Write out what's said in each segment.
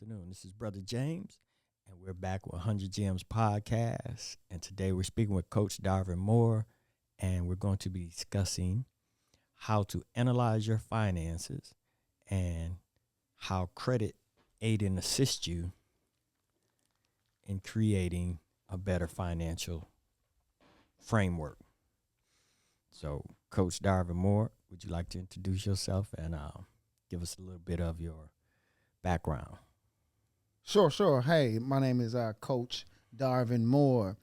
afternoon. This is Brother James, and we're back with 100 Gems Podcast. And today we're speaking with Coach Darvin Moore, and we're going to be discussing how to analyze your finances and how credit aid and assist you in creating a better financial framework. So, Coach Darvin Moore, would you like to introduce yourself and give us a little bit of your background? Sure. Hey, my name is Coach Darvin Moore.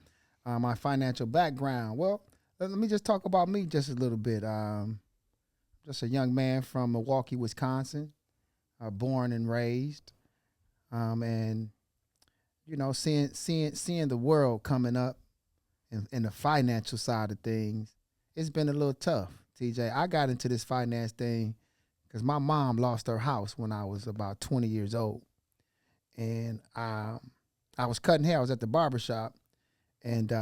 My financial background. Well, let me just talk about me just a little bit. Just a young man from Milwaukee, Wisconsin, born and raised, and seeing the world coming up in the financial side of things. It's been a little tough, TJ. I got into this finance thing because my mom lost her house when I was about 20 years old. And I was cutting hair. I was at the barbershop, and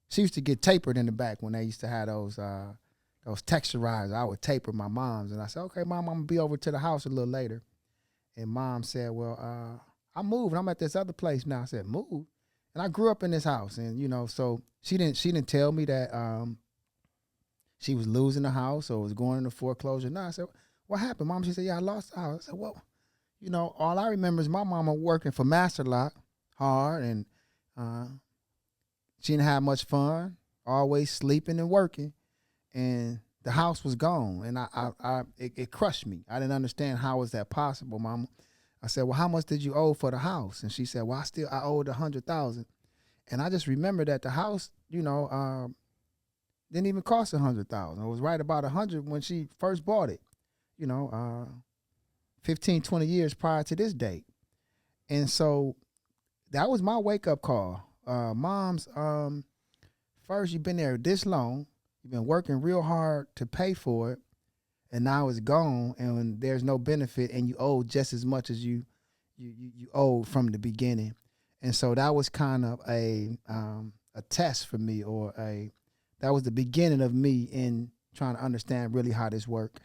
she used to get tapered in the back when they used to have those texturizers. I would taper my mom's, and I said, "Okay, Mom, I'm gonna be over to the house a little later." And Mom said, "Well, I moved. I'm at this other place now." I said, "Move?" And I grew up in this house, and so she didn't tell me that she was losing the house or was going into foreclosure. No, I said, "What happened, Mom?" She said, "Yeah, I lost the house." I said, "Well, all I remember is my mama working for Master Lock hard, and she didn't have much fun, always sleeping and working, and the house was gone, and it crushed me. I didn't understand how was that possible, Mama." I said, "Well, how much did you owe for the house?" And she said, "Well, I owed $100,000." And I just remember that the house, didn't even cost $100,000. It was right about 100 when she first bought it. 15, 20 years prior to this date. And so that was my wake-up call. Moms, first, you've been there this long. You've been working real hard to pay for it, and now it's gone, and there's no benefit, and you owe just as much as you owed from the beginning. And so that was kind of a test for me, that was the beginning of me in trying to understand really how this worked.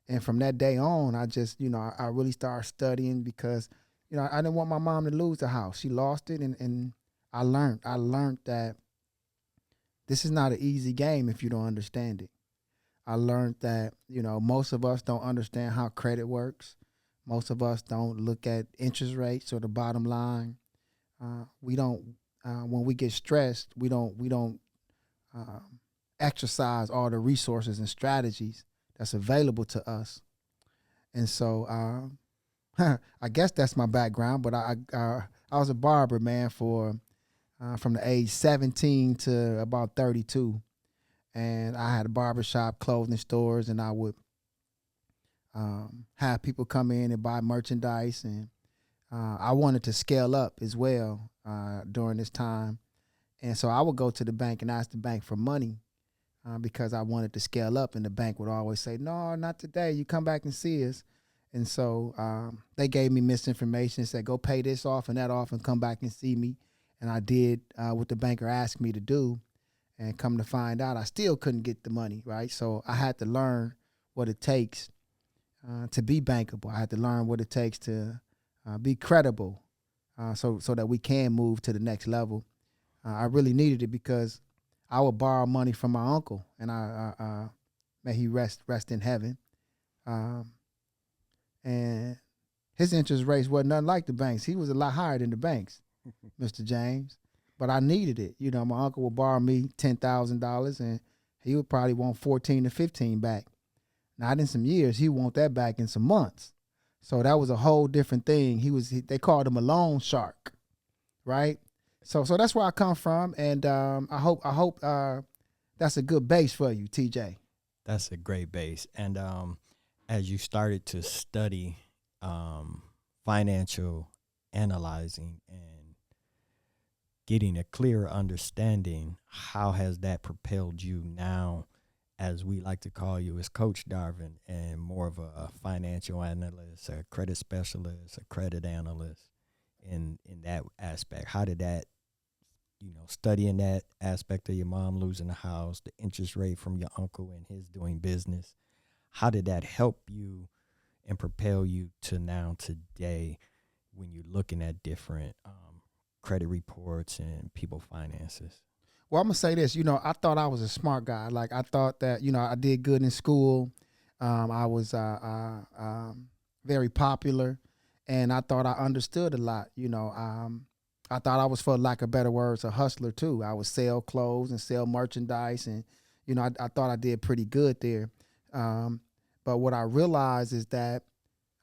And from that day on, I just, I really started studying because, I didn't want my mom to lose the house. She lost it, and I learned that this is not an easy game if you don't understand it. I learned that, most of us don't understand how credit works. Most of us don't look at interest rates or the bottom line. We don't, when we get stressed, we don't exercise all the resources and strategies that's available to us. And so I guess that's my background, but I was a barber, man, for from the age 17 to about 32. And I had a barbershop, clothing stores, and I would have people come in and buy merchandise. And I wanted to scale up as well during this time. And so I would go to the bank and ask the bank for money because I wanted to scale up. And the bank would always say, "No, not today. You come back and see us." And so they gave me misinformation and said, "Go pay this off and that off and come back and see me." And I did what the banker asked me to do. And come to find out, I still couldn't get the money, right? So I had to learn what it takes to be bankable. I had to learn what it takes to be credible so that we can move to the next level. I really needed it because I would borrow money from my uncle, and may he rest in heaven. And his interest rates wasn't nothing like the banks. He was a lot higher than the banks, Mr. James. But I needed it. My uncle would borrow me $10,000, and he would probably want 14 to 15 back. Not in some years. He would want that back in some months. So that was a whole different thing. They called him a loan shark, right? So that's where I come from, and I hope that's a good base for you, TJ. That's a great base. And as you started to study financial analyzing and getting a clearer understanding, how has that propelled you now, as we like to call you, as Coach Darvin, and more of a financial analyst, a credit specialist, a credit analyst in that aspect? How did that, studying that aspect of your mom losing the house, the interest rate from your uncle and his doing business, how did that help you and propel you to now today when you're looking at different credit reports and people finances? Well, I'm gonna say this. I thought I was a smart guy. Like I thought that I did good in school. I was very popular, and I thought I understood a lot. I thought I was, for lack of better words, a hustler too. I would sell clothes and sell merchandise, and I thought I did pretty good there. But what I realized is that,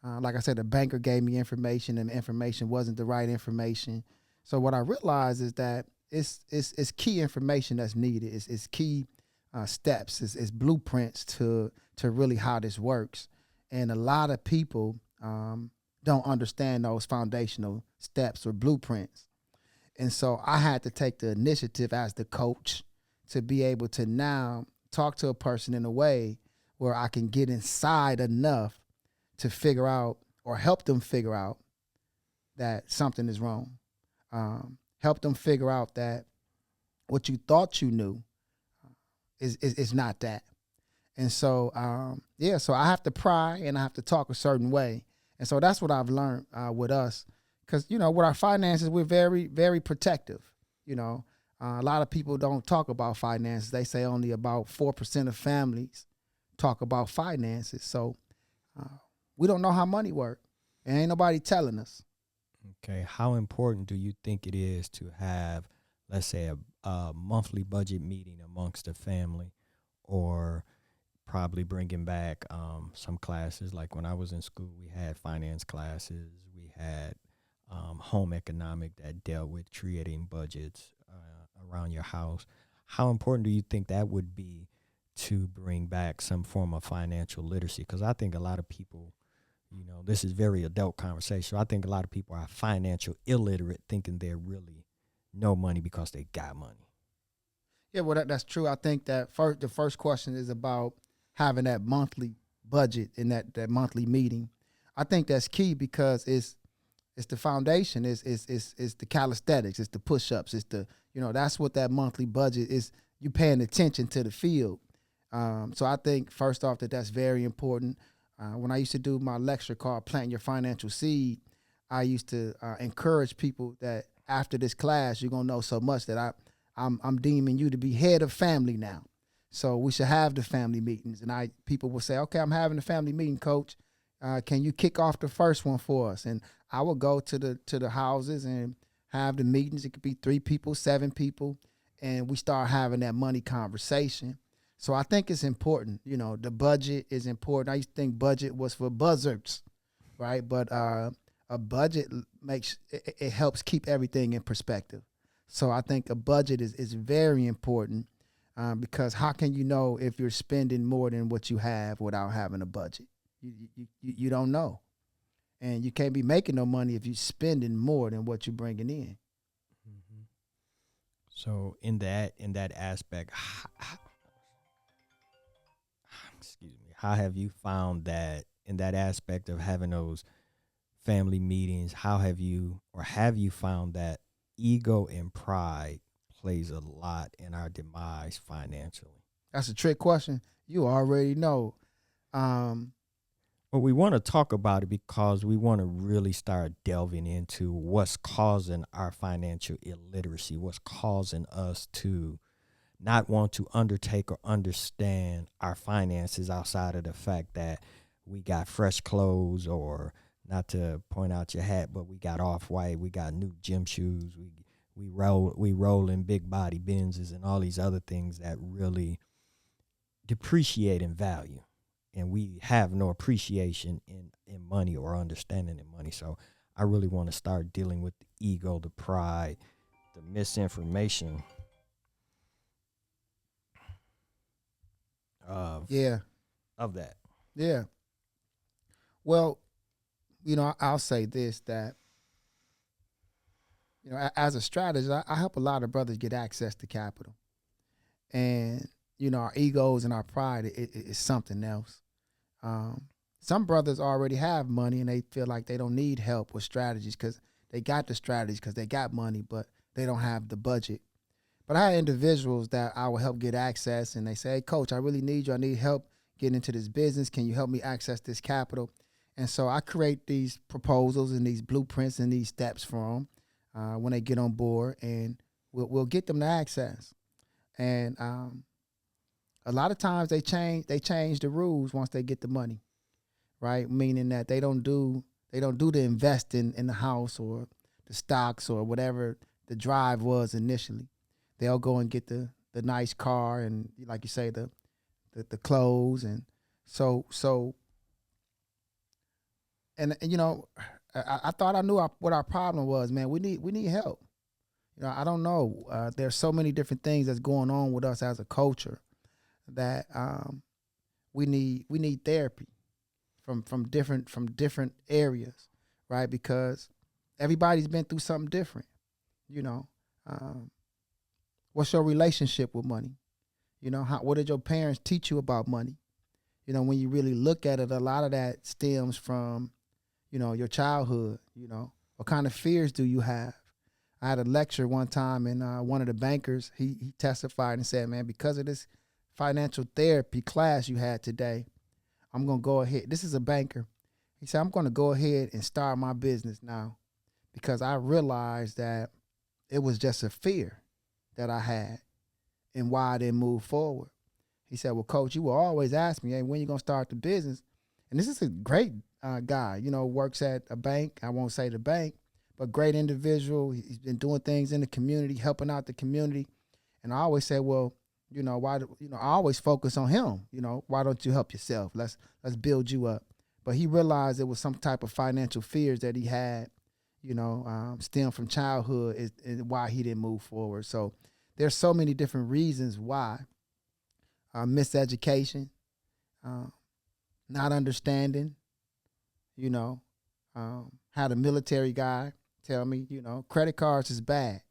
like I said, the banker gave me information, and the information wasn't the right information. So what I realized is that it's key information that's needed. It's key steps. It's blueprints to really how this works. And a lot of people don't understand those foundational steps or blueprints. And so I had to take the initiative as the coach to be able to now talk to a person in a way where I can get inside enough to figure out, or help them figure out, that something is wrong. Help them figure out that what you thought you knew is not that. And so, so I have to pry and I have to talk a certain way. And so that's what I've learned with us. Because, with our finances, we're very, very protective. A lot of people don't talk about finances. They say only about 4% of families talk about finances. So we don't know how money works. And ain't nobody telling us. Okay. How important do you think it is to have, let's say, a monthly budget meeting amongst the family, or probably bringing back some classes? Like when I was in school, we had finance classes. We had home economic that dealt with creating budgets around your house. How important do you think that would be to bring back some form of financial literacy? Because I think a lot of people, this is very adult conversation. I think a lot of people are financial illiterate, thinking they really know money because they got money. Yeah, well, that's true. I think that the first question is about having that monthly budget in that monthly meeting. I think that's key because it's the foundation. It's the calisthenics. It's the push-ups. It's that's what that monthly budget is. You paying attention to the field. So I think first off that's very important. When I used to do my lecture called "Plant Your Financial Seed," I used to encourage people that after this class you're gonna know so much that I'm deeming you to be head of family now. So we should have the family meetings, and people will say, "Okay, I'm having a family meeting, Coach. Can you kick off the first one for us?" And I will go to the houses and have the meetings. It could be 3 people, 7 people, and we start having that money conversation. So I think it's important. The budget is important. I used to think budget was for buzzards, right? But a budget it helps keep everything in perspective. So I think a budget is very important because how can you know if you're spending more than what you have without having a budget? You don't know. And you can't be making no money if you're spending more than what you're bringing in. Mm-hmm. So in that aspect, excuse me, how have you found that in that aspect of having those family meetings? How have you found that ego and pride plays a lot in our demise financially? That's a trick question. You already know. But we want to talk about it because we want to really start delving into what's causing our financial illiteracy, what's causing us to not want to undertake or understand our finances outside of the fact that we got fresh clothes, or not to point out your hat, but we got Off-White, we got new gym shoes, we roll in big body Benzes and all these other things that really depreciate in value. And we have no appreciation in money or understanding in money. So I really want to start dealing with the ego, the pride, the misinformation of that. Yeah. Well, I'll say this, that, as a strategist, I help a lot of brothers get access to capital. And, our egos and our pride is something else. Some brothers already have money and they feel like they don't need help with strategies because they got the strategies because they got money, but they don't have the budget. But I had individuals that I would help get access, and they say, "Hey, Coach, I really need you. I need help getting into this business. Can you help me access this capital?" And so I create these proposals and these blueprints and these steps for them when they get on board, and we'll get them to access. And a lot of times they change the rules once they get the money, right? Meaning that they don't do the investing in the house or the stocks or whatever the drive was initially. They'll go and get the nice car and, like you say, the clothes. And so and you know, I thought I knew what our problem was. Man, we need help. I don't know. There's so many different things that's going on with us as a culture that we need therapy from different areas, right? Because everybody's been through something different. You know, what's your relationship with money? What did your parents teach you about money? When you really look at it, a lot of that stems from, your childhood. What kind of fears do you have? I had a lecture one time, and one of the bankers, he testified and said, man, because of this financial therapy class you had today, I'm going to go ahead. This is a banker. He said, I'm going to go ahead and start my business now because I realized that it was just a fear that I had and why I didn't move forward. He said, well, coach, you will always ask me, hey, when you going to start the business? And this is a great guy, works at a bank. I won't say the bank, but great individual. He's been doing things in the community, helping out the community. And I always say, well, why? I always focus on him. Why don't you help yourself? Let's build you up. But he realized it was some type of financial fears that he had, stem from childhood, and why he didn't move forward. So there's so many different reasons why. Miseducation, not understanding. Had a military guy tell me, credit cards is bad.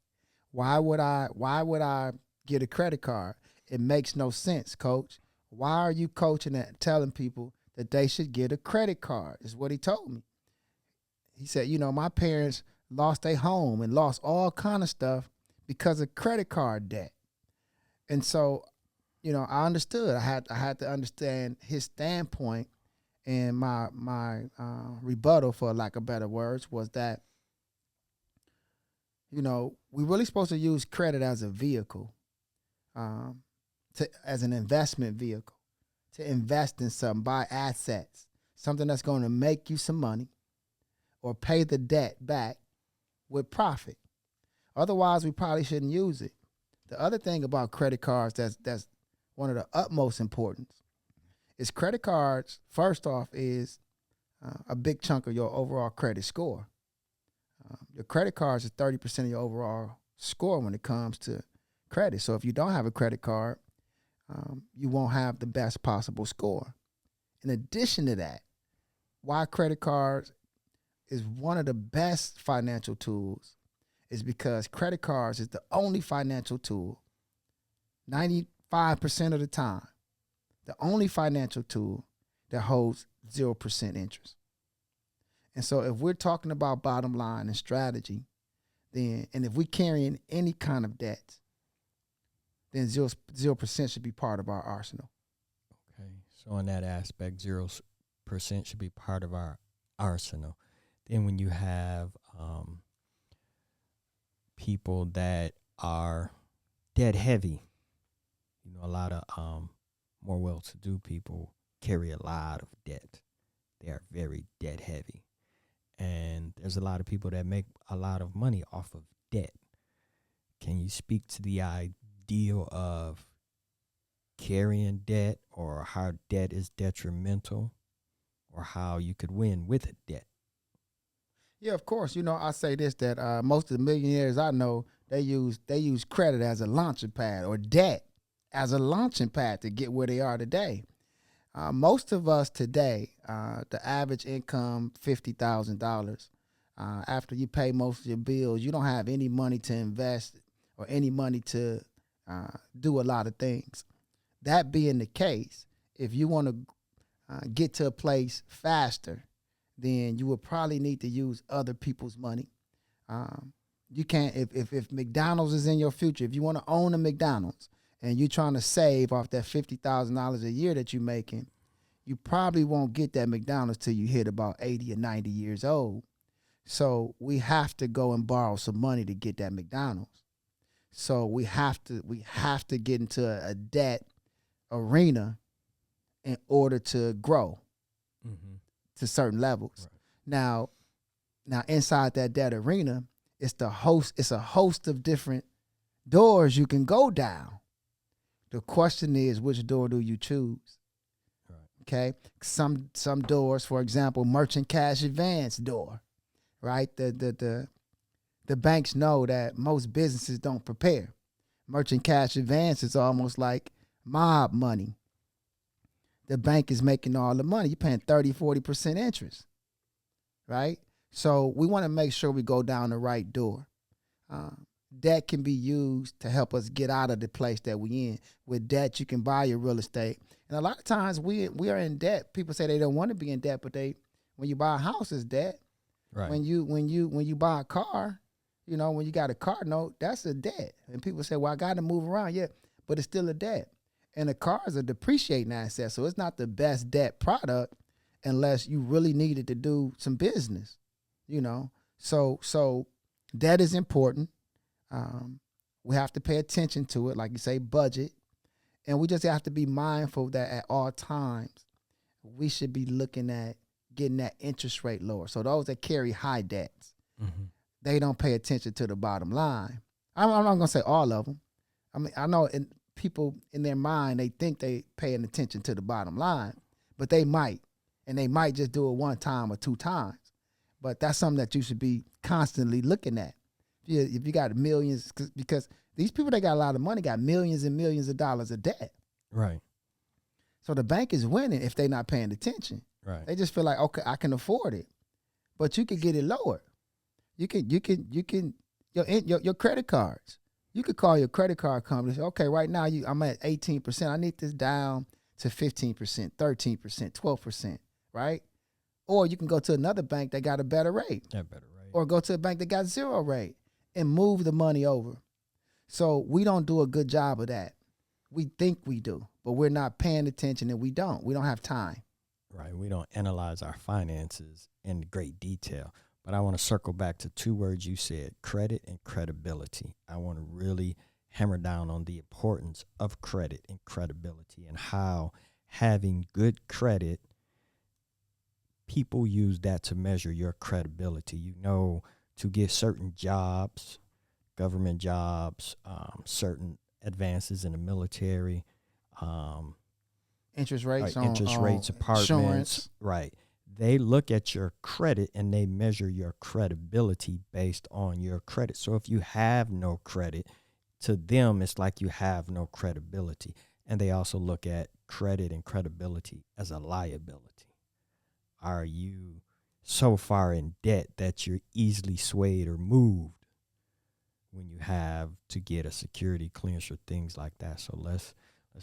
Why would I get a credit card? It makes no sense, coach. Why are you coaching and telling people that they should get a credit card? Is what he told me. He said, my parents lost their home and lost all kind of stuff because of credit card debt. And so, I understood. I had to understand his standpoint, and my rebuttal, for lack of better words, was that, we really supposed to use credit as a vehicle, as an investment vehicle, to invest in something, buy assets, something that's going to make you some money or pay the debt back with profit. Otherwise, we probably shouldn't use it. The other thing about credit cards that's one of the utmost importance is credit cards, first off, is a big chunk of your overall credit score. Your credit cards is 30% of your overall score when it comes to credit. So if you don't have a credit card, you won't have the best possible score. In addition to that, why credit cards is one of the best financial tools is because credit cards is the only financial tool, 95% of the time, the only financial tool that holds 0% interest. And so if we're talking about bottom line and strategy, then, and if we're carrying any kind of debt, then 0% should be part of our arsenal. Okay. So in that aspect, 0% should be part of our arsenal. Then when you have people that are debt heavy, a lot of more well-to-do people carry a lot of debt. They are very debt heavy. And there's a lot of people that make a lot of money off of debt. Can you speak to the ideal of carrying debt, or how debt is detrimental, or how you could win with a debt? Yeah, of course. I say this, that most of the millionaires I know, they use credit as a launching pad, or debt as a launching pad to get where they are today. Most of us today, the average income, $50,000. After you pay most of your bills, you don't have any money to invest or any money to do a lot of things. That being the case, if you want to get to a place faster, then you will probably need to use other people's money. You can't, if McDonald's is in your future, if you want to own a McDonald's and you're trying to save off that $50,000 a year that you're making, you probably won't get that McDonald's till you hit about 80 or 90 years old. So we have to go and borrow some money to get that McDonald's. So we have to get into a debt arena in order to grow to certain levels. Right. Now inside that debt arena, it's a host of different doors you can go down. The question is, which door do you choose? Right. Okay. Some doors, for example, merchant cash advance door, right? The banks know that most businesses don't prepare. Merchant cash advance is almost like mob money. The bank is making all the money. You're paying 30, 40% interest, right? So we want to make sure we go down the right door. Debt can be used to help us get out of the place that we in. With debt, you can buy your real estate. And a lot of times we are in debt. People say they don't want to be in debt, but when you buy a house, it's debt. Right. When you buy a car, when you got a car note, that's a debt. And people say, well, I got to move around. Yeah, but it's still a debt. And the car is a depreciating asset. So it's not the best debt product unless you really needed to do some business, So debt is important. We have to pay attention to it, like you say, budget. And we just have to be mindful that at all times, we should be looking at getting that interest rate lower. So those that carry high debts, they don't pay attention to the bottom line. I'm not going to say all of them. I mean, I know people in their mind, they think they paying attention to the bottom line, but they might. And they might just do it one time or two times. But that's something that you should be constantly looking at. If you got millions, because these people that got a lot of money got millions and millions of dollars of debt. Right. So the bank is winning if they're not paying attention. Right. They just feel like, okay, I can afford it, but you could get it lower. You can your credit cards. You could call your credit card company and say, okay, right now I'm at 18%. I need this down to 15%, 13%, 12%, right? Or you can go to another bank that got a better rate. Or go to a bank that got zero rate and move the money over. So we don't do a good job of that. We think we do, but we're not paying attention, and we don't. We don't have time. Right. We don't analyze our finances in great detail. But I want to circle back to two words you said, credit and credibility. I want to really hammer down on the importance of credit and credibility and how having good credit, people use that to measure your credibility. To get certain jobs, government jobs, certain advances in the military, interest rates, apartments, insurance. Right. They look at your credit and they measure your credibility based on your credit. So if you have no credit, to them, it's like you have no credibility. And they also look at credit and credibility as a liability. Are you so far in debt that you're easily swayed or moved when you have to get a security clearance or things like that? So let's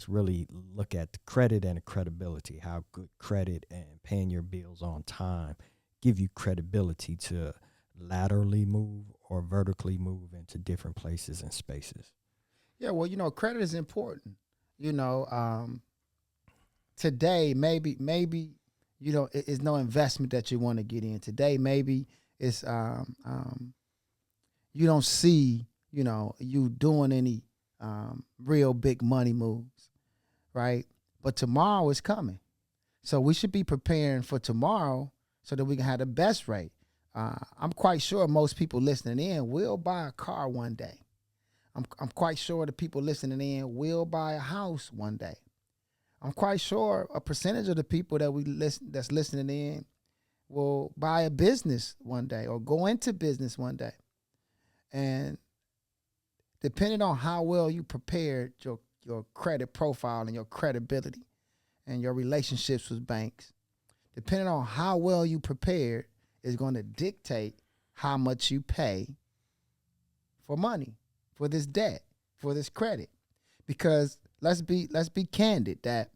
really look at the credit and the credibility, how good credit and paying your bills on time give you credibility to laterally move or vertically move into different places and spaces. Yeah, well, credit is important. Today, maybe it's no investment that you want to get in. Today, maybe it's you don't see, you doing any real big money moves, right? But tomorrow is coming. So we should be preparing for tomorrow so that we can have the best rate. I'm quite sure most people listening in will buy a car one day. I'm quite sure the people listening in will buy a house one day. I'm quite sure a percentage of the people that's listening in will buy a business one day or go into business one day. And depending on how well you prepared your credit profile and your credibility and your relationships with banks, depending on how well you prepared is going to dictate how much you pay for money, for this debt, for this credit. Because let's be candid that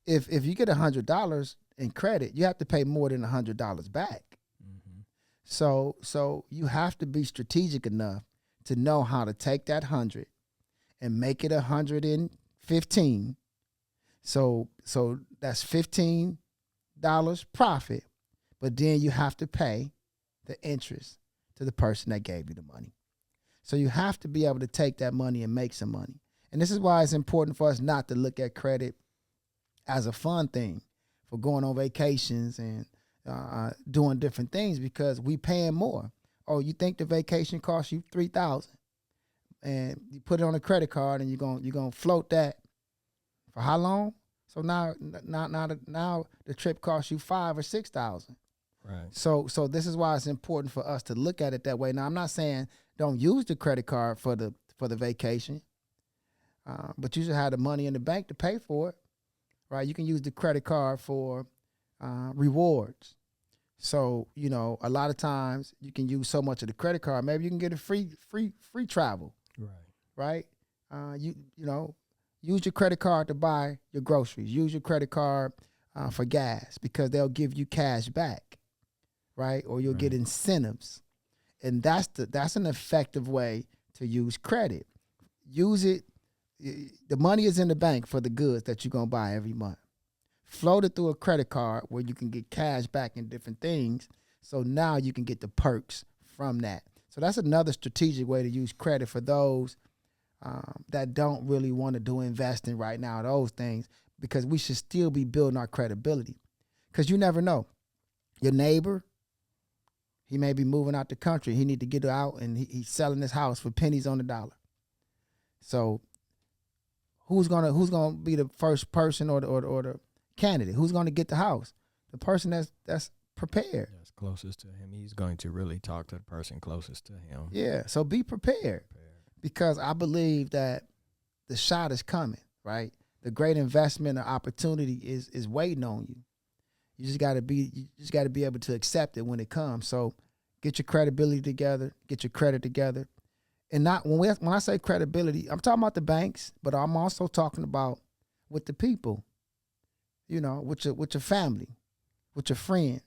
if you get $100 in credit, you have to pay more than $100 back. Mm-hmm. So you have to be strategic enough to know how to take that 100 and make it 115, So that's $15 profit, but then you have to pay the interest to the person that gave you the money. So you have to be able to take that money and make some money. And this is why it's important for us not to look at credit as a fun thing for going on vacations and doing different things, because we paying more. Oh, you think the vacation costs you $3,000, and you put it on a credit card, and you're gonna float that for how long? So now the trip costs you $5,000 or $6,000. Right. So this is why it's important for us to look at it that way. Now, I'm not saying don't use the credit card for the vacation, but you should have the money in the bank to pay for it, right? You can use the credit card for rewards. So, a lot of times you can use so much of the credit card. Maybe you can get a free travel, right? Use your credit card to buy your groceries. Use your credit card for gas, because they'll give you cash back, right? Or you'll get incentives. And that's an effective way to use credit. Use it. The money is in the bank for the goods that you're going to buy every month. Float it through a credit card where you can get cash back in different things. So now you can get the perks from that. So that's another strategic way to use credit for those that don't really want to do investing right now, those things, because we should still be building our credibility. Because you never know. Your neighbor, he may be moving out the country. He need to get out, and he's selling his house for pennies on the dollar. So who's gonna be the first person or the candidate? Who's gonna get the house? The person that's prepared. That's closest to him. He's going to really talk to the person closest to him. Yeah. So be prepared. Because I believe that the shot is coming, right? The great investment or opportunity is waiting on you. You just got to be able to accept it when it comes. So get your credibility together, get your credit together. And not when I say credibility, I'm talking about the banks, but I'm also talking about with the people, with your family, with your friends.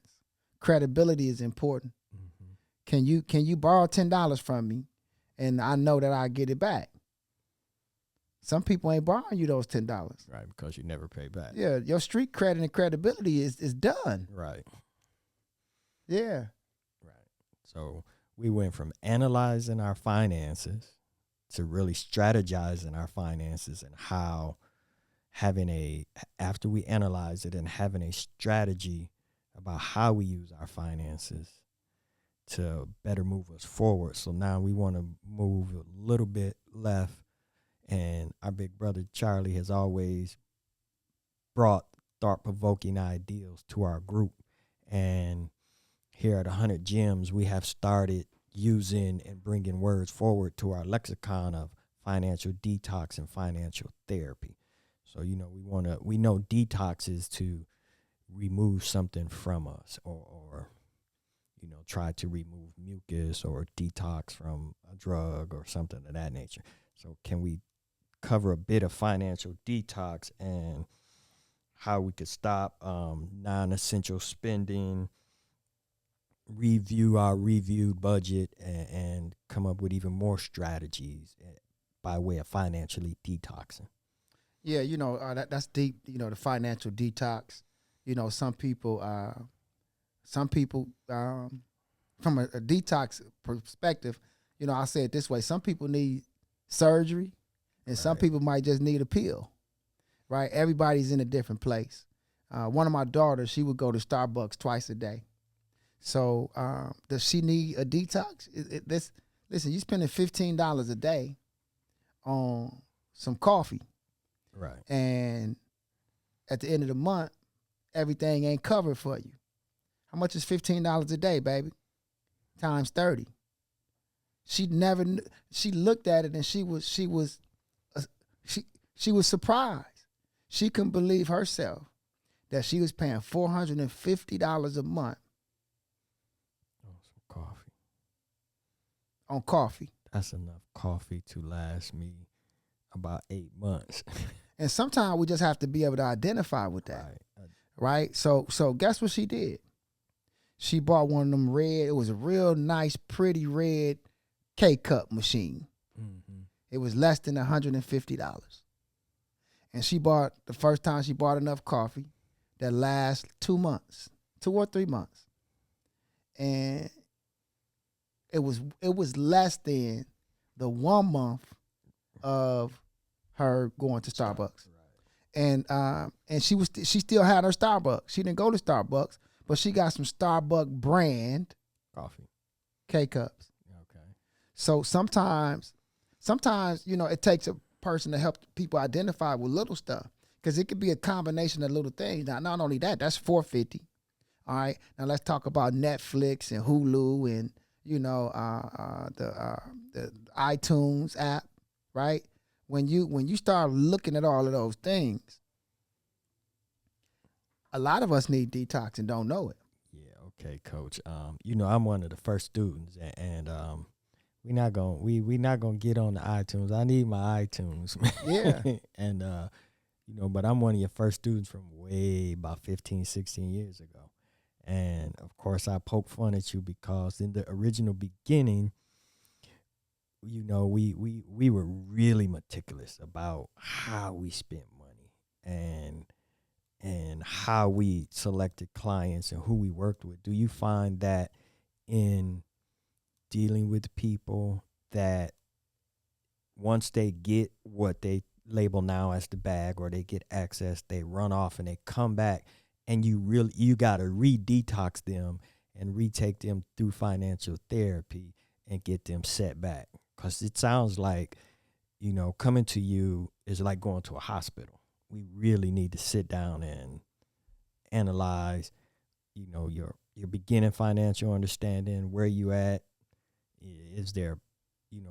Credibility is important. Mm-hmm. Can you borrow $10 from me, and I know that I'll get it back? Some people ain't borrowing you those $10. Right, because you never pay back. Yeah, your street credit and credibility is done. Right. Yeah. Right. So we went from analyzing our finances to really strategizing our finances, and how after we analyze it and having a strategy about how we use our finances to better move us forward. So now we want to move a little bit left, and our big brother Charlie has always brought thought-provoking ideals to our group. And here at 100 Gems, we have started using and bringing words forward to our lexicon of financial detox and financial therapy. So, we know detox is to remove something from us, or try to remove mucus or detox from a drug or something of that nature. So can we cover a bit of financial detox and how we could stop non-essential spending, review our reviewed budget, and come up with even more strategies by way of financially detoxing? Yeah, that's deep, the financial detox. Some people from a detox perspective, I'll say it this way. Some people need surgery, and some people might just need a pill, right? Everybody's in a different place. One of my daughters, she would go to Starbucks twice a day. So does she need a detox? Listen, you're spending $15 a day on some coffee. Right. And at the end of the month, everything ain't covered for you. How much is $15 a day, baby? Times 30. She looked at it, and she was surprised. She couldn't believe herself that she was paying $450 a month on coffee. That's enough coffee to last me about 8 months. And sometimes we just have to be able to identify with that, right? So guess what she did? She bought one of them red. It was a real nice, pretty red K-cup machine. Mm-hmm. It was less than $150. And the first time she bought enough coffee that lasts 2 months, 2 or 3 months. And it was less than the 1 month of her going to Starbucks. And she still had her Starbucks. She didn't go to Starbucks, but she got some Starbucks brand coffee K-cups. Okay. So sometimes, it takes a person to help people identify with little stuff, because it could be a combination of little things. Now, not only that, that's $4.50. All right. Now let's talk about Netflix and Hulu and the iTunes app, right? When you start looking at all of those things, a lot of us need detox and don't know it. Yeah, okay, coach. I'm one of the first students, and we're not gonna get on the iTunes. I need my iTunes. Yeah. And but I'm one of your first students from way about 15, 16 years ago. And of course I poke fun at you because in the original beginning, we were really meticulous about how we spent money and how we selected clients and who we worked with. Do you find that in dealing with people that once they get what they label now as the bag, or they get access, they run off and they come back, and you got to re-detox them and retake them through financial therapy and get them set back? Because it sounds like, coming to you is like going to a hospital. We really need to sit down and analyze, your beginning financial understanding, where you at. Is there,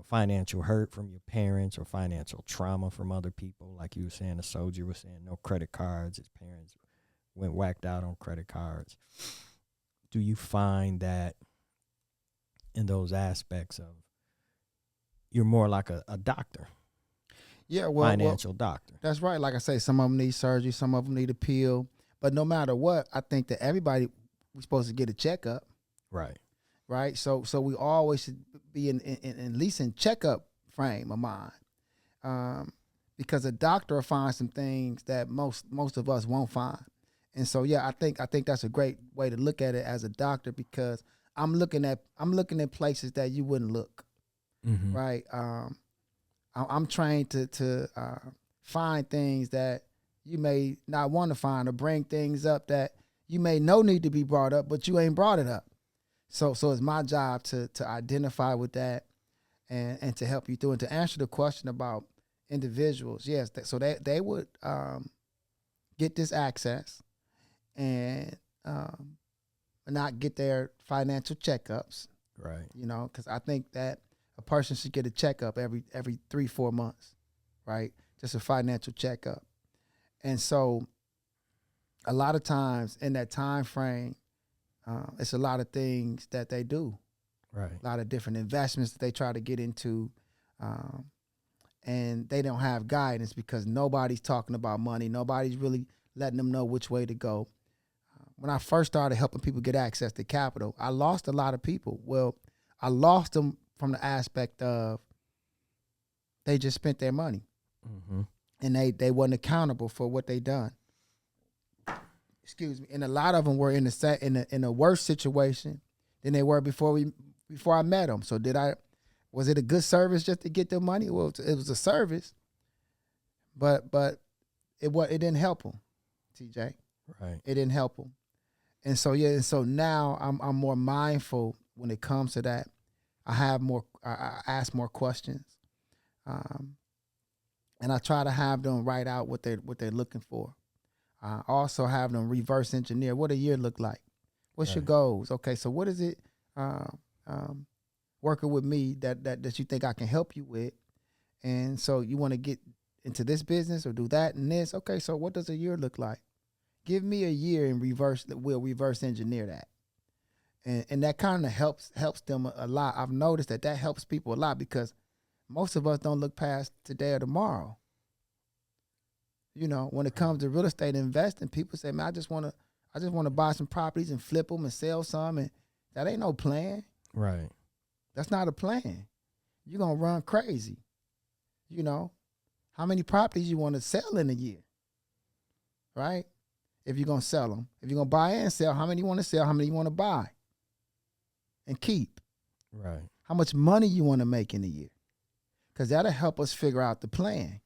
financial hurt from your parents or financial trauma from other people? Like you were saying, the soldier was saying no credit cards. His parents went whacked out on credit cards. Do you find that in those aspects of, you're more like a doctor? Yeah, financial doctor. That's right. Like I say, some of them need surgery, some of them need a pill. But no matter what, I think that everybody, we're supposed to get a checkup. Right. Right. So we always should be in at least in checkup frame of mind, because a doctor will find some things that most of us won't find. And so yeah, I think that's a great way to look at it as a doctor, because I'm looking at places that you wouldn't look. Mm-hmm. Right. I'm trained to find things that you may not want to find, or bring things up that you may know need to be brought up, but you ain't brought it up. So it's my job to identify with that and to help you through. And to answer the question about individuals, yes, so they would get this access and not get their financial checkups. Right. Because I think that a person should get a checkup every 3-4 months, right? Just a financial checkup. And so a lot of times in that time frame, it's a lot of things that they do. Right. A lot of different investments that they try to get into. And they don't have guidance because nobody's talking about money. Nobody's really letting them know which way to go. When I first started helping people get access to capital, I lost a lot of people. Well, I lost them from the aspect of they just spent their money. Mm-hmm. And they wasn't accountable for what they done. Excuse me. And a lot of them were in a worse situation than they were before I met them. So was it a good service just to get their money? Well, it was a service, but it didn't help them, TJ. Right. It didn't help them. And so yeah, and so now I'm more mindful when it comes to that. I ask more questions, and I try to have them write out what they're looking for. I also have them reverse engineer. What a year look like? What's your goals? Okay, so what is it working with me that you think I can help you with? And so you want to get into this business or do that and this? Okay, so what does a year look like? Give me a year and we'll reverse engineer that. And that kind of helps them a lot. I've noticed that helps people a lot because most of us don't look past today or tomorrow. When it comes to real estate investing, people say, "Man, I just want to buy some properties and flip them and sell some," and that ain't no plan. Right. That's not a plan. You're gonna run crazy. How many properties you want to sell in a year, right? If you're going to sell them. If you're going to buy and sell, how many you want to sell, how many you want to buy and keep? Right. How much money you want to make in a year? Because that'll help us figure out the plan.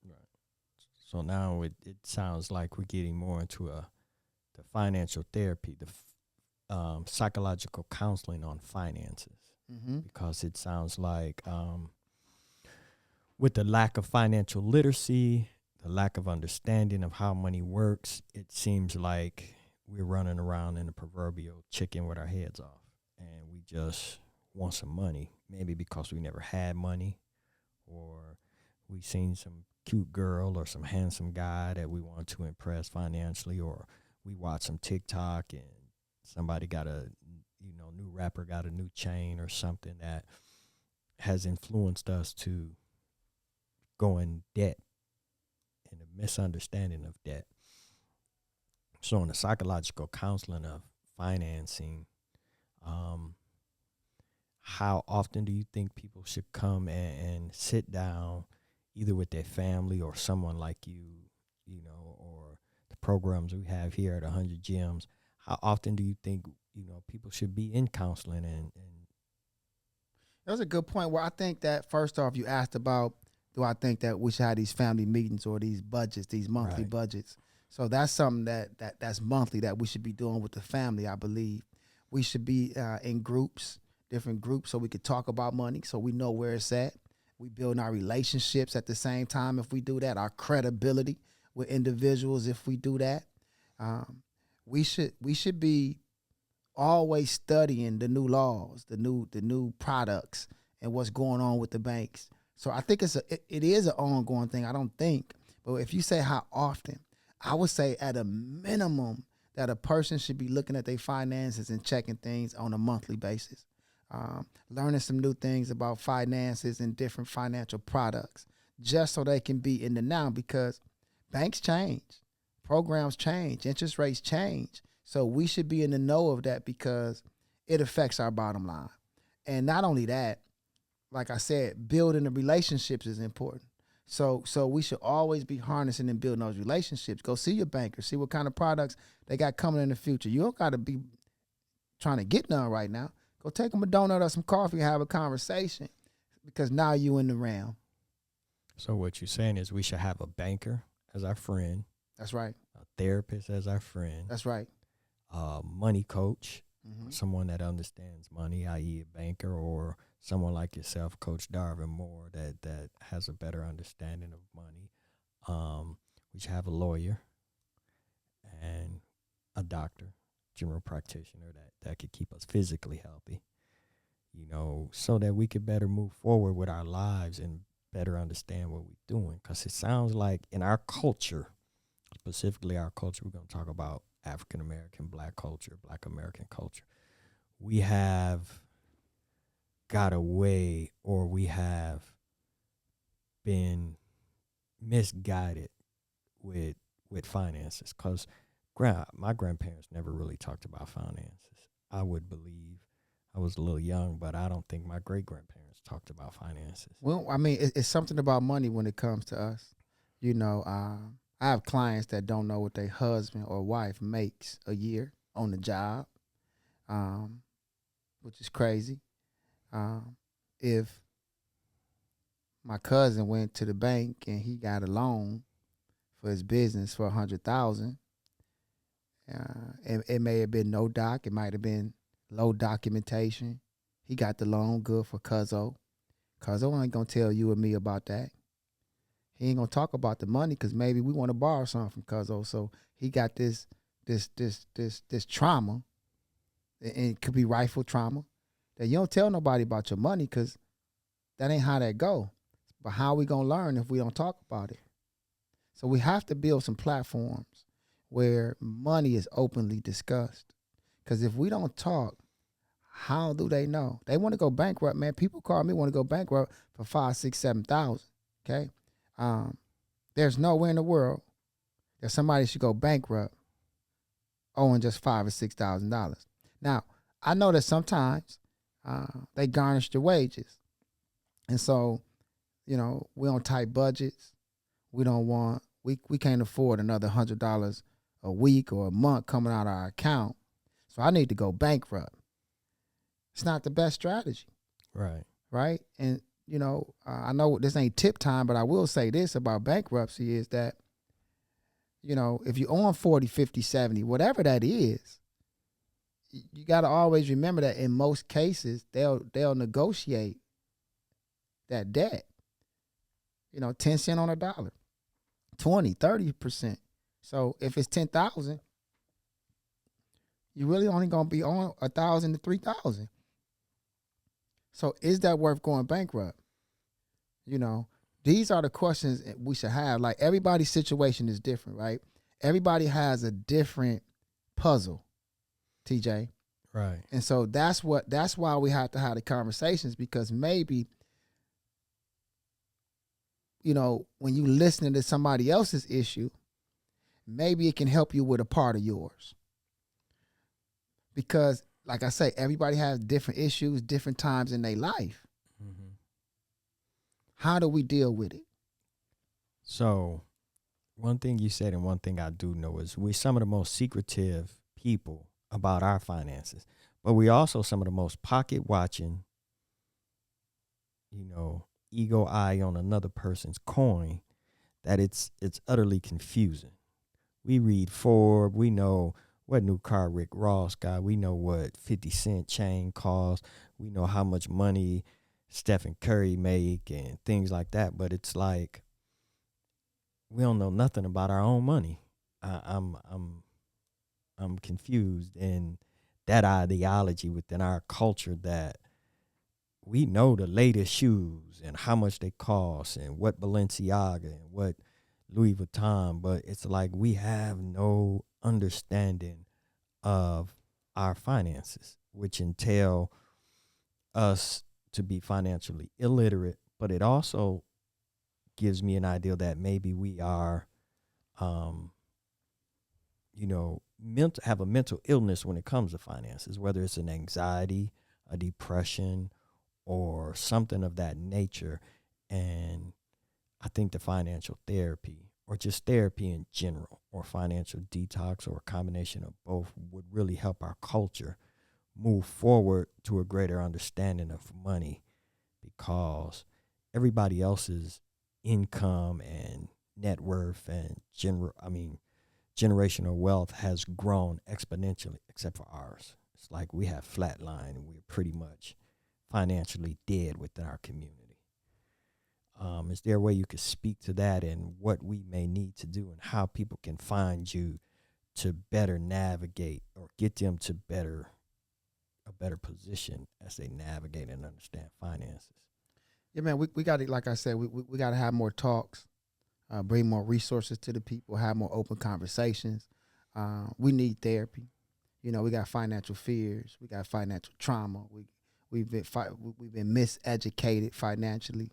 Right. So now it sounds like we're getting more into the financial therapy, the psychological counseling on finances, Mm-hmm. because it sounds like with the lack of financial literacy, the lack of understanding of how money works, it seems like we're running around in the proverbial chicken with our heads off, and we just want some money, maybe because we never had money, or we seen some cute girl or some handsome guy that we want to impress financially, or we watch some TikTok and somebody got a new rapper got a new chain or something that has influenced us to go in debt and a misunderstanding of debt. So in the psychological counseling of financing, how often do you think people should come and sit down either with their family or someone like you know, or the programs we have here at 100 Gems? How often do you think, people should be in counseling and That's a good point. Well, I think that first off, you asked about, do I think that we should have these family meetings or these budgets, these monthly Right. budgets? So that's something that's monthly that we should be doing with the family, I believe. We should be in groups, different groups, so we could talk about money, so we know where it's at. We build our relationships at the same time if we do that, our credibility with individuals if we do that. Um, we should be always studying the new laws, the new products, and what's going on with the banks. So I think it is an ongoing thing. I don't think, but if you say how often, I would say at a minimum that a person should be looking at their finances and checking things on a monthly basis, learning some new things about finances and different financial products, just so they can be in the now, because banks change, programs change, interest rates change. So we should be in the know of that because it affects our bottom line. And not only that, like I said, building the relationships is important. So we should always be harnessing and building those relationships. Go see your banker, see what kind of products they got coming in the future. You don't got to be trying to get none right now. Go take them a donut or some coffee and have a conversation, because now you in the realm. So what you're saying is we should have a banker as our friend, That's right. a therapist as our friend, That's right. a money coach, Mm-hmm. someone that understands money, i.e. a banker, or someone like yourself, Coach Darvin Moore, that has a better understanding of money. We should have a lawyer and a doctor, general practitioner that could keep us physically healthy, so that we could better move forward with our lives and better understand what we're doing. Because it sounds like in our culture, specifically our culture, we're going to talk about African American, Black culture, Black American culture. We have got away, or we have been misguided with finances, because my grandparents never really talked about finances. I would believe I was a little young, but I don't think my great grandparents talked about finances. Well, I mean, it's something about money when it comes to us. I have clients that don't know what their husband or wife makes a year on the job, which is crazy. If my cousin went to the bank and he got a loan for his business for $100,000, it may have been no doc. It might have been low documentation. He got the loan, good for Cuzzo. Cuzzo ain't gonna tell you and me about that. He ain't gonna talk about the money because maybe we want to borrow something from Cuzzo. So he got this trauma, and it could be rightful trauma, that you don't tell nobody about your money because that ain't how that go. But how we gonna learn if we don't talk about it? So we have to build some platforms where money is openly discussed. Because if we don't talk, how do they know? They want to go bankrupt, man. People call me, want to go bankrupt for 5, 6, 7,000. Okay, there's nowhere in the world that somebody should go bankrupt owing just $5,000 or $6,000. Now, I know that sometimes they garnish your wages, and so we on tight budgets. We can't afford another $100 a week or a month coming out of our account. So I need to go bankrupt. It's not the best strategy. Right. Right. And, I know this ain't tip time, but I will say this about bankruptcy is that, if you're on 40, 50, 70, whatever that is, you got to always remember that in most cases, they'll negotiate that debt, 10 cents on a dollar, 20, 30%. So if it's 10,000, you really only going to be on 1,000 to 3,000. So is that worth going bankrupt? These are the questions we should have. Like, everybody's situation is different, right? Everybody has a different puzzle, TJ. Right. And so that's why we have to have the conversations, because maybe, when you listening to somebody else's issue, maybe it can help you with a part of yours. Because, like I say, everybody has different issues, different times in their life. Mm-hmm. How do we deal with it? So, one thing you said and one thing I do know is we're some of the most secretive people about our finances, but we also some of the most pocket watching, ego eye on another person's coin, that it's utterly confusing. We read Forbes, we know what new car Rick Ross got, we know what 50 Cent chain costs, we know how much money Stephen Curry make and things like that, but it's like we don't know nothing about our own money. I'm confused in that ideology within our culture that we know the latest shoes and how much they cost and what Balenciaga and what Louis Vuitton, but it's like we have no understanding of our finances, which entail us to be financially illiterate, but it also gives me an idea that maybe we are, have a mental illness when it comes to finances, whether it's an anxiety, a depression, or something of that nature. And I think the financial therapy, or just therapy in general, or financial detox, or a combination of both, would really help our culture move forward to a greater understanding of money, because everybody else's income and net worth and generational wealth has grown exponentially, except for ours. It's like we have flatlined and we're pretty much financially dead within our community. Is there a way you could speak to that and what we may need to do and how people can find you to better navigate or get them to a better position as they navigate and understand finances? Yeah, man, we got to, like I said, we got to have more talks, bring more resources to the people, have more open conversations. We need therapy. We got financial fears, we got financial trauma. We've been miseducated financially.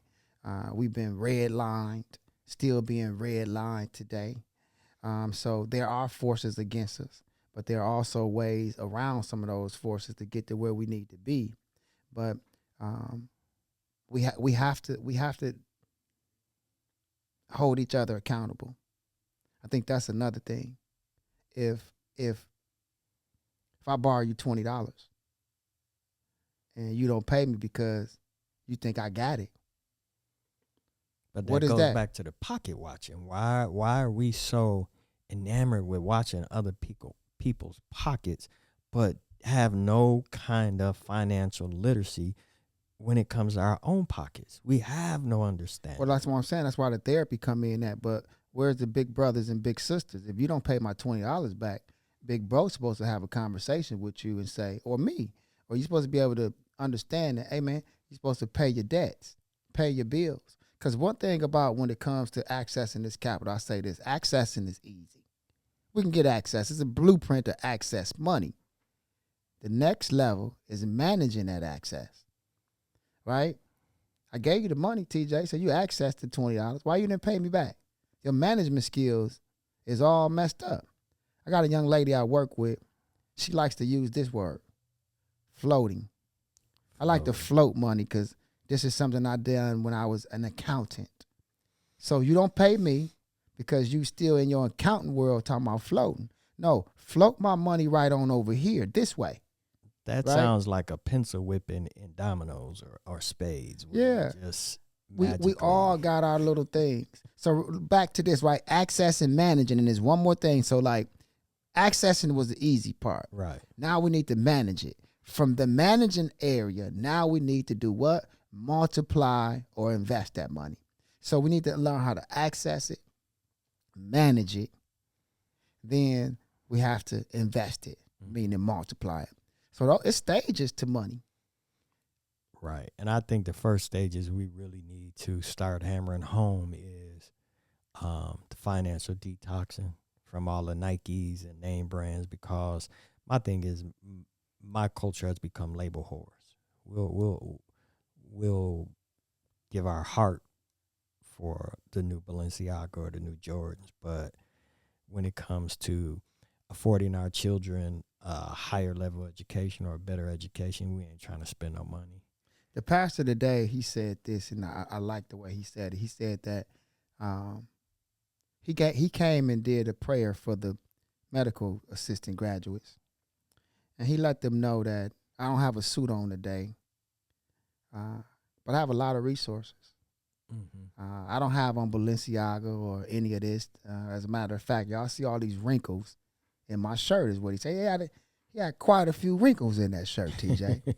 We've been redlined, still being redlined today. So there are forces against us, but there are also ways around some of those forces to get to where we need to be. But we have to hold each other accountable. I think that's another thing. If I borrow you $20 and you don't pay me because you think I got it, but that what is goes that? back to the pocket watching. Why are we so enamored with watching other people's pockets, but have no kind of financial literacy when it comes to our own pockets? We have no understanding. Well, that's what I'm saying. That's why the therapy come in at. But where's the big brothers and big sisters? If you don't pay my $20 back, big bro's supposed to have a conversation with you and say, or me, or you're supposed to be able to understand that, hey, man, you're supposed to pay your debts, pay your bills. Because one thing about when it comes to accessing this capital, I say this, accessing is easy. We can get access. It's a blueprint to access money. The next level is managing that access, right? I gave you the money, TJ, so you accessed the $20. Why you didn't pay me back? Your management skills is all messed up. I got a young lady I work with. She likes to use this word, floating. I like to float money because This is something I done when I was an accountant. So you don't pay me because you still in your accounting world talking about floating. No, float my money right on over here this way. That right? sounds like a pencil whipping in dominoes or spades. Yeah. Just we all got our little things. So back to this, right? Accessing, managing, and there's one more thing. So like accessing was the easy part. Right. Now we need to manage it. From the managing area, now we need to do what? Multiply or invest that money. So we need to learn how to access it, manage it. Then we have to invest it, meaning multiply it. So it's stages to money. Right. And I think the first stages we really need to start hammering home is the financial detoxing from all the Nikes and name brands, because my thing is my culture has become label whores. We'll give our heart for the new Balenciaga or the new Jordans, but when it comes to affording our children a higher level education or a better education, we ain't trying to spend no money. The pastor today, he said this, and I like the way he said it. He said that he came and did a prayer for the medical assistant graduates, and he let them know that I don't have a suit on today, but I have a lot of resources. Mm-hmm. I don't have on Balenciaga or any of this. As a matter of fact, y'all see all these wrinkles in my shirt is what he said. He had quite a few wrinkles in that shirt, TJ.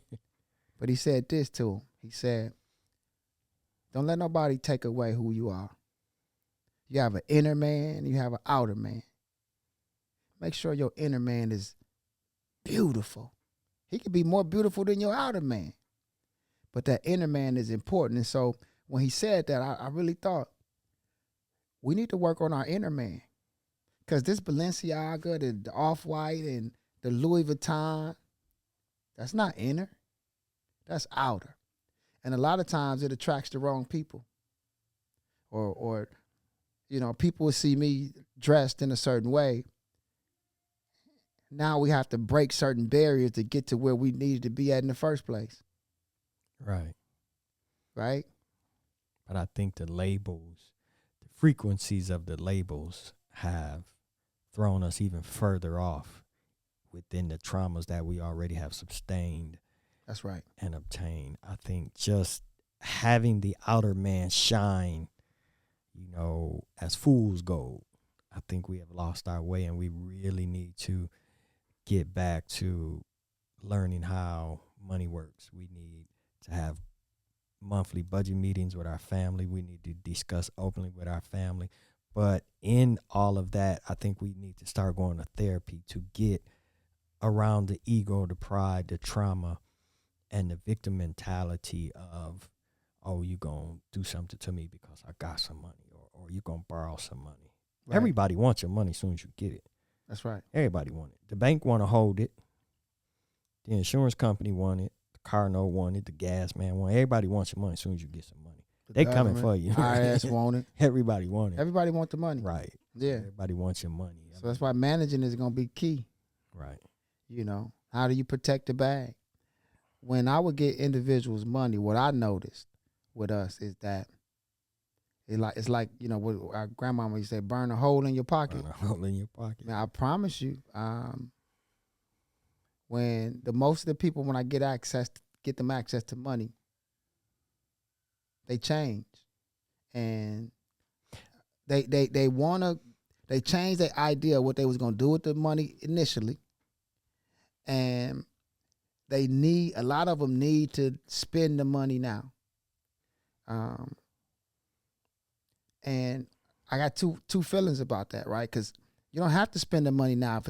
But he said this to him. He said, don't let nobody take away who you are. You have an inner man, you have an outer man. Make sure your inner man is beautiful. He could be more beautiful than your outer man. But that inner man is important. And so when he said that, I really thought we need to work on our inner man. Because this Balenciaga, the Off-White, and the Louis Vuitton, that's not inner. That's outer. And a lot of times it attracts the wrong people. Or people will see me dressed in a certain way. Now we have to break certain barriers to get to where we needed to be at in the first place. Right. Right? But I think the frequencies of the labels have thrown us even further off within the traumas that we already have sustained. That's right. And obtained. I think just having the outer man shine, as fool's gold, I think we have lost our way, and we really need to get back to learning how money works. We need to have monthly budget meetings with our family. We need to discuss openly with our family. But in all of that, I think we need to start going to therapy to get around the ego, the pride, the trauma, and the victim mentality of, oh, you going to do something to me because I got some money, or you going to borrow some money. Right. Everybody wants your money as soon as you get it. That's right. Everybody want it. The bank want to hold it. The insurance company want it. The car note want it. The gas man want it. Everybody wants your money as soon as you get some money. They coming for you. IRS want it. Everybody want it. Everybody want the money. Right. Yeah. Everybody wants your money. So that's why managing is going to be key. Right. How do you protect the bag? When I would get individuals money, what I noticed with us is that it's like what our grandmama used to say, burn a hole in your pocket. Burn a hole in your pocket. Now, I promise you, when most of the people, when I get them access to money, they change, and they change their idea of what they was gonna do with the money initially, and a lot of them need to spend the money now. And I got two feelings about that, right? Because you don't have to spend the money now if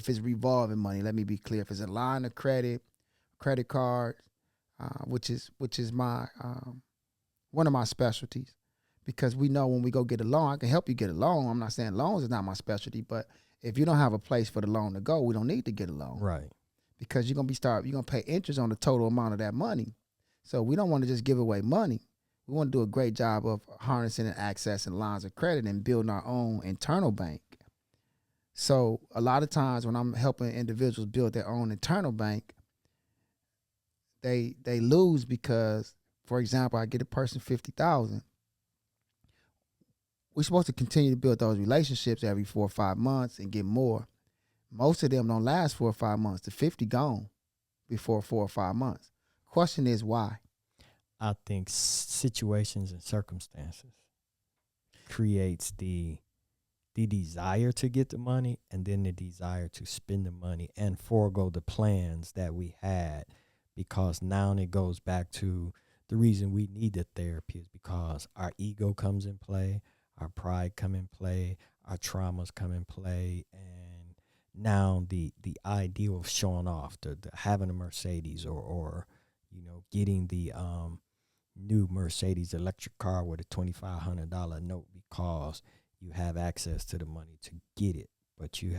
it's revolving money. Let me be clear. If it's a line of credit card, which is my one of my specialties, because we know when we go get a loan, I can help you get a loan. I'm not saying loans is not my specialty, but if you don't have a place for the loan to go, we don't need to get a loan, right? Because you're gonna pay interest on the total amount of that money. So we don't want to just give away money. We want to do a great job of harnessing and accessing lines of credit and building our own internal bank. So a lot of times when I'm helping individuals build their own internal bank, they lose because for example, I get a person 50,000. We're supposed to continue to build those relationships every 4 or 5 months and get more. Most of them don't last 4 or 5 months. The 50 gone before 4 or 5 months. Question is why? I think situations and circumstances creates the desire to get the money, and then the desire to spend the money and forego the plans that we had, because now it goes back to the reason we need the therapy is because our ego comes in play, our pride come in play, our traumas come in play, and now the ideal of showing off, the having a Mercedes, or getting the new Mercedes electric car with a $2,500 note because you have access to the money to get it, but you're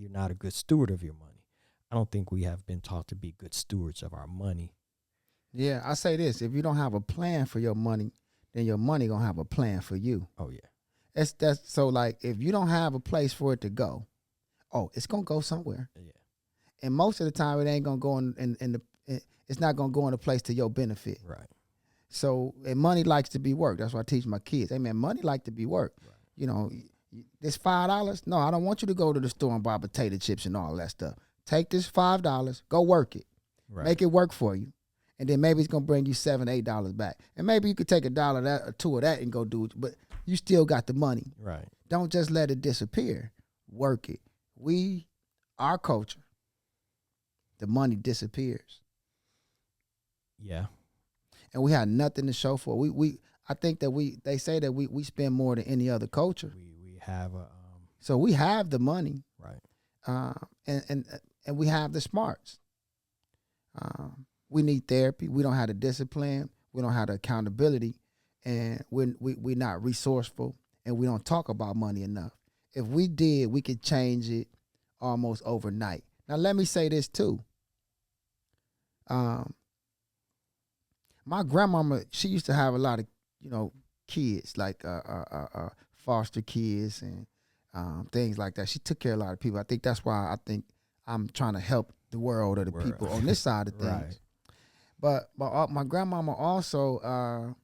not a good steward of your money. I don't think we have been taught to be good stewards of our money. Yeah, I say this: if you don't have a plan for your money, then your money gonna have a plan for you. Oh yeah, That's so like if you don't have a place for it to go, it's gonna go somewhere. yeah, And most of the time, it ain't gonna go it's not gonna go in a place to your benefit. right. So, and money likes to be worked. That's what I teach my kids. Hey man, money like to be worked. Right. This $5. No, I don't want you to go to the store and buy potato chips and all that stuff. Take this $5, go work it, Right. make it work for you, and then maybe it's gonna bring you $7, $8 back. And maybe you could take $1 of that or $2 of that and go do it, but you still got the money. Right. Don't just let it disappear. Work it. Our culture, the money disappears, Yeah. and we had nothing to show for it. I think that they say that we spend more than any other culture. We have a So we have the money, right. And we have the smarts. We need therapy. We don't have the discipline. We don't have the accountability, and we're not resourceful, and we don't talk about money enough. If we did, we could change it almost overnight. Now, let me say this too. My grandmama, she used to have a lot of, kids, like foster kids and things like that. She took care of a lot of people. I think that's why I think I'm trying to help the world or the people on this side of things. Right. But my grandmama also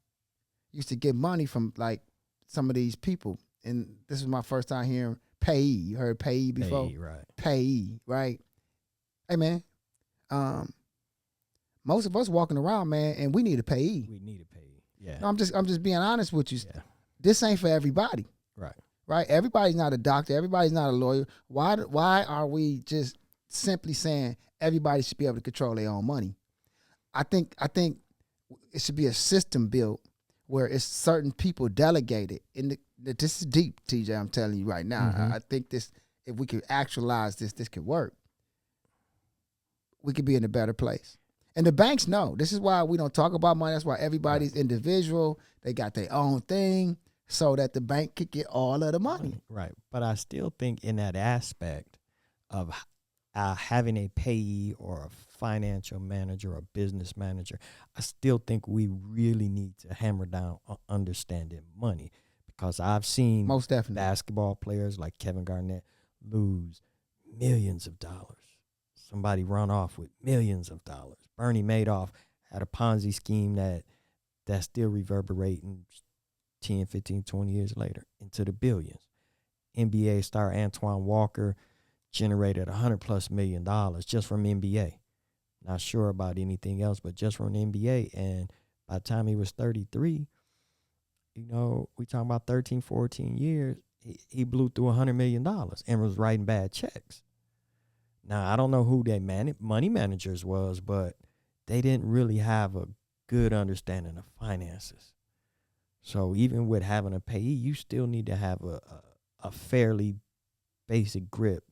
used to get money from like some of these people. And this was my first time hearing payee. You heard payee before? Hey, right. Payee, right? Hey, man, most of us walking around, man, and we need a payee. We need a pay. Yeah. No, I'm just being honest with you. Yeah. This ain't for everybody, Right. right? Everybody's not a doctor. Everybody's not a lawyer. Why are we just simply saying everybody should be able to control their own money? I think it should be a system built where it's certain people delegated. This is deep, TJ. I'm telling you right now. Mhm. I think this, if we could actualize this could work. We could be in a better place. And the banks know. This is why we don't talk about money. That's why everybody's individual. They got their own thing so that the bank could get all of the money. Right. But I still think in that aspect of having a payee or a financial manager or business manager, I still think we really need to hammer down on understanding money, because I've seen Most definitely. basketball players like Kevin Garnett lose millions of dollars. Somebody run off with millions of dollars. Bernie Madoff had a Ponzi scheme that's still reverberating 10, 15, 20 years later into the billions. NBA star Antoine Walker generated $100+ million just from NBA. Not sure about anything else, but just from the NBA. And by the time he was 33, we talking about 13, 14 years, he blew through $100 million and was writing bad checks. Now, I don't know who their money managers was, but they didn't really have a good understanding of finances. So even with having a payee, you still need to have a fairly basic grip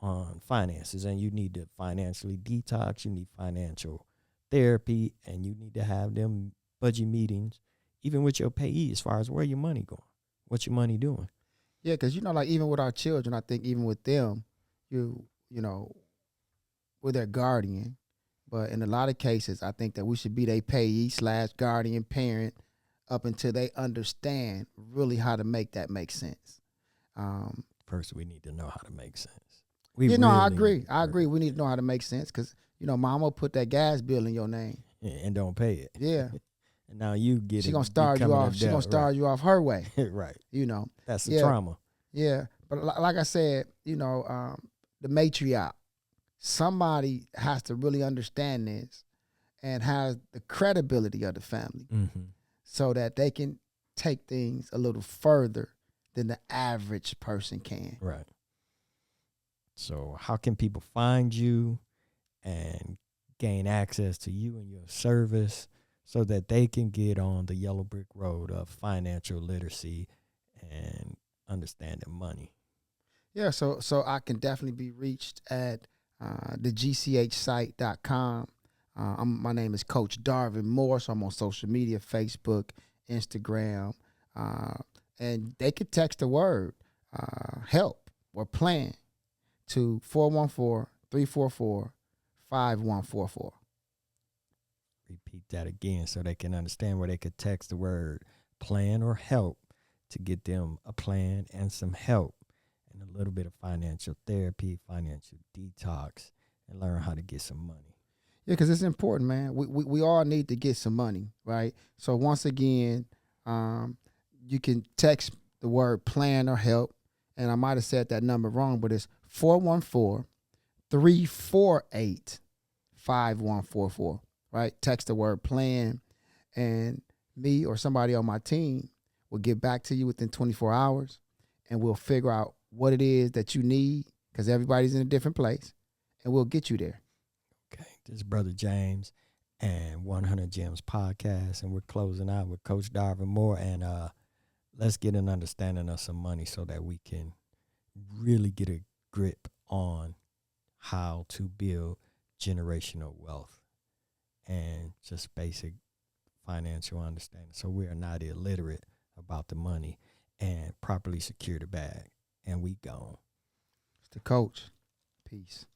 on finances, and you need to financially detox. You need financial therapy, and you need to have them budget meetings, even with your payee, as far as where your money going, what your money doing. Yeah, because like even with our children, I think even with them, we're their guardian. But in a lot of cases, I think that we should be their payee / guardian parent up until they understand really how to make that make sense. First, we need to know how to make sense. I agree. We need to know how to make sense because, mama put that gas bill in your name. And don't pay it. Yeah. And now you get She it gonna start you becoming off. a She gonna debt, start you off her way. right. Right. You know. That's the Yeah. trauma. Yeah. But like I said, the matriarch, somebody has to really understand this and has the credibility of the family Mm-hmm. so that they can take things a little further than the average person can. Right. So how can people find you and gain access to you and your service so that they can get on the yellow brick road of financial literacy and understanding money? Yeah, so I can definitely be reached at thegchsite.com. My name is Coach Darvin Moore, so I'm on social media, Facebook, Instagram, and they could text the word help or plan to 414-344-5144. Repeat that again so they can understand, where they could text the word plan or help to get them a plan and some help and a little bit of financial therapy, financial detox, and learn how to get some money. Yeah, because it's important, man. We all need to get some money, right? So once again, you can text the word plan or help, and I might have said that number wrong, but it's 414-348-5144, right? Text the word plan, and me or somebody on my team will get back to you within 24 hours, and we'll figure out what it is that you need, because everybody's in a different place, and we'll get you there. Okay, this is Brother James and 100 Gems Podcast, and we're closing out with Coach Darvin Moore, and let's get an understanding of some money so that we can really get a grip on how to build generational wealth and just basic financial understanding, so we are not illiterate about the money and properly secure the bag. And we gone. It's the coach. Peace.